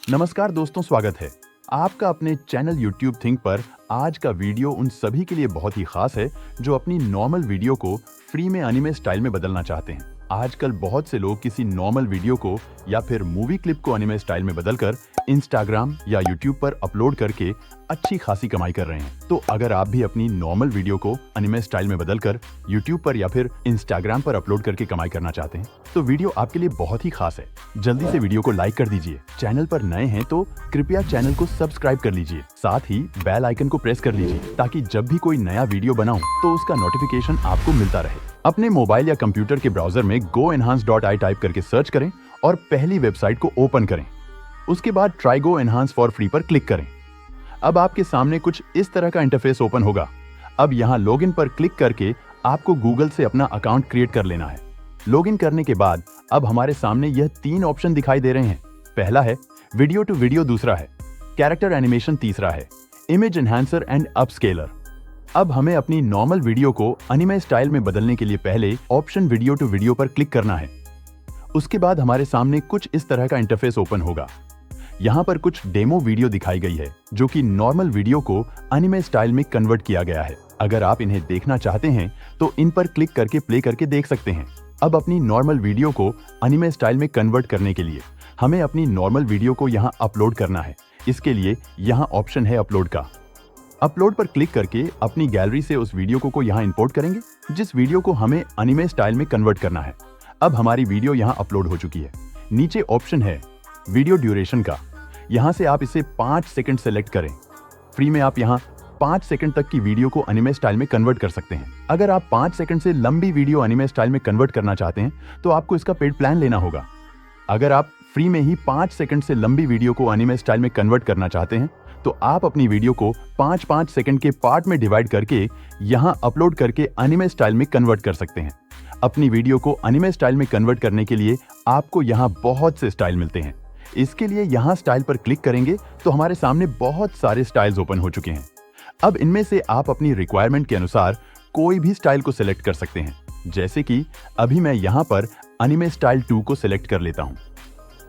नमस्कार दोस्तों, स्वागत है आपका अपने चैनल YouTube थिंक पर। आज का वीडियो उन सभी के लिए बहुत ही खास है जो अपनी नॉर्मल वीडियो को फ्री में एनिमे स्टाइल में बदलना चाहते हैं। आजकल बहुत से लोग किसी नॉर्मल वीडियो को या फिर मूवी क्लिप को एनिमे स्टाइल में बदलकर इंस्टाग्राम या यूट्यूब पर अपलोड करके अच्छी खासी कमाई कर रहे हैं। तो अगर आप भी अपनी नॉर्मल वीडियो को एनिमे स्टाइल में बदलकर यूट्यूब पर या फिर इंस्टाग्राम पर अपलोड करके कमाई करना चाहते हैं तो वीडियो आपके लिए बहुत ही खास है। जल्दी से वीडियो को लाइक कर दीजिए। चैनल पर नए हैं तो कृपया चैनल को सब्सक्राइब कर लीजिए। साथ ही बेल आइकन को प्रेस कर लीजिए ताकि जब भी कोई नया वीडियो बनाऊं तो उसका नोटिफिकेशन आपको मिलता रहे। अपने मोबाइल या कंप्यूटर के ब्राउजर में goenhance.ai टाइप करके सर्च करें और पहली वेबसाइट को ओपन करें। उसके बाद try go enhance for free पर क्लिक करें। अब आपके सामने कुछ इस तरह का इंटरफेस ओपन होगा। अब यहाँ लॉगिन पर क्लिक करके आपको गूगल से अपना अकाउंट क्रिएट कर लेना है। लॉगिन करने के बाद अब हमारे सामने यह 3 ऑप्शन दिखाई दे रहे हैं। पहला है वीडियो टू वीडियो, दूसरा है कैरेक्टर एनिमेशन, तीसरा है इमेज एनहांसर एंड अपस्केलर। अब हमें अपनी नॉर्मल वीडियो को एनिमे स्टाइल में बदलने के लिए पहले ऑप्शन वीडियो टू वीडियो पर क्लिक करना है। उसके बाद हमारे सामने कुछ इस तरह का इंटरफेस ओपन होगा। यहाँ पर कुछ डेमो वीडियो दिखाई गई है जो कि नॉर्मल वीडियो को एनिमे स्टाइल में कन्वर्ट किया गया है। अगर आप इन्हें देखना चाहते हैं तो इन पर क्लिक करके प्ले करके देख सकते हैं। अब अपनी नॉर्मल वीडियो को एनिमे स्टाइल में कन्वर्ट करने के लिए हमें अपनी नॉर्मल वीडियो को यहाँ अपलोड करना है। इसके लिए यहाँ ऑप्शन है अपलोड का। अपलोड पर क्लिक करके अपनी गैलरी से उस वीडियो को यहाँ इंपोर्ट करेंगे जिस वीडियो को हमें एनिमे स्टाइल में कन्वर्ट करना है। अब हमारी वीडियो यहाँ अपलोड हो चुकी है। नीचे ऑप्शन है वीडियो ड्यूरेशन का। यहाँ से आप इसे 5 सेकंड सेलेक्ट करें। फ्री में आप यहाँ 5 सेकंड तक की वीडियो को एनिमे स्टाइल में कन्वर्ट कर सकते हैं। अगर आप 5 सेकंड से लंबी वीडियो एनिमे स्टाइल में कन्वर्ट करना चाहते हैं तो आपको इसका पेड प्लान लेना होगा। अगर आप फ्री में ही 5 सेकंड से लंबी वीडियो को एनिमे स्टाइल में कन्वर्ट करना चाहते हैं तो आप अपनी वीडियो को 5-5 सेकंड के पार्ट में डिवाइड करके यहाँ अपलोड करके एनिमे स्टाइल में कन्वर्ट कर सकते हैं। अपनी वीडियो को एनिमे स्टाइल में कन्वर्ट करने के लिए आपको यहाँ बहुत से स्टाइल मिलते हैं। इसके लिए यहाँ स्टाइल पर क्लिक करेंगे तो हमारे सामने बहुत सारे स्टाइल्स ओपन हो चुके हैं। अब इनमें से आप अपनी रिक्वायरमेंट के अनुसार कोई भी स्टाइल को सिलेक्ट कर सकते हैं। जैसे कि अभी मैं यहाँ पर एनिमे स्टाइल 2 को सिलेक्ट कर लेता हूँ।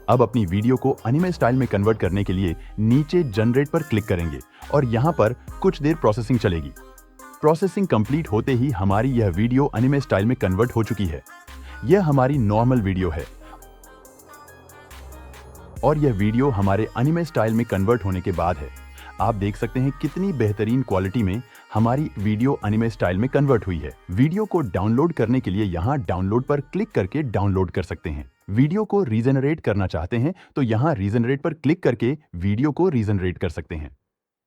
अब अपनी वीडियो को एनिमे स्टाइल में कन्वर्ट करने के लिए नीचे जनरेट पर क्लिक करेंगे और यहाँ पर कुछ देर प्रोसेसिंग चलेगी। प्रोसेसिंग कंप्लीट होते ही हमारी यह वीडियो एनिमे स्टाइल में कन्वर्ट हो चुकी है। यह हमारी नॉर्मल वीडियो है और यह वीडियो हमारे एनिमे स्टाइल में कन्वर्ट होने के बाद है। आप देख सकते हैं कितनी बेहतरीन क्वालिटी में हमारी वीडियो एनिमे स्टाइल में कन्वर्ट हुई है। वीडियो को डाउनलोड करने के लिए यहाँ डाउनलोड पर क्लिक करके डाउनलोड कर सकते हैं। वीडियो को रीजनरेट करना चाहते हैं तो यहाँ रीजनरेट पर क्लिक करके वीडियो को रीजनरेट कर सकते हैं।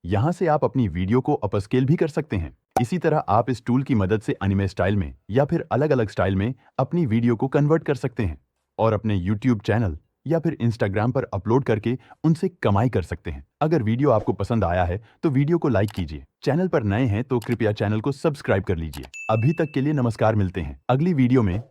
यहाँ से आप अपनी वीडियो को अपस्केल भी कर सकते हैं। इसी तरह आप इस टूल की मदद से एनिमे स्टाइल में या फिर अलग अलग स्टाइल में अपनी वीडियो को कन्वर्ट कर सकते हैं और अपने यूट्यूब चैनल या फिर इंस्टाग्राम पर अपलोड करके उनसे कमाई कर सकते हैं। अगर वीडियो आपको पसंद आया है तो वीडियो को लाइक कीजिए। चैनल पर नए हैं तो कृपया चैनल को सब्सक्राइब कर लीजिए। अभी तक के लिए नमस्कार, मिलते हैं अगली वीडियो में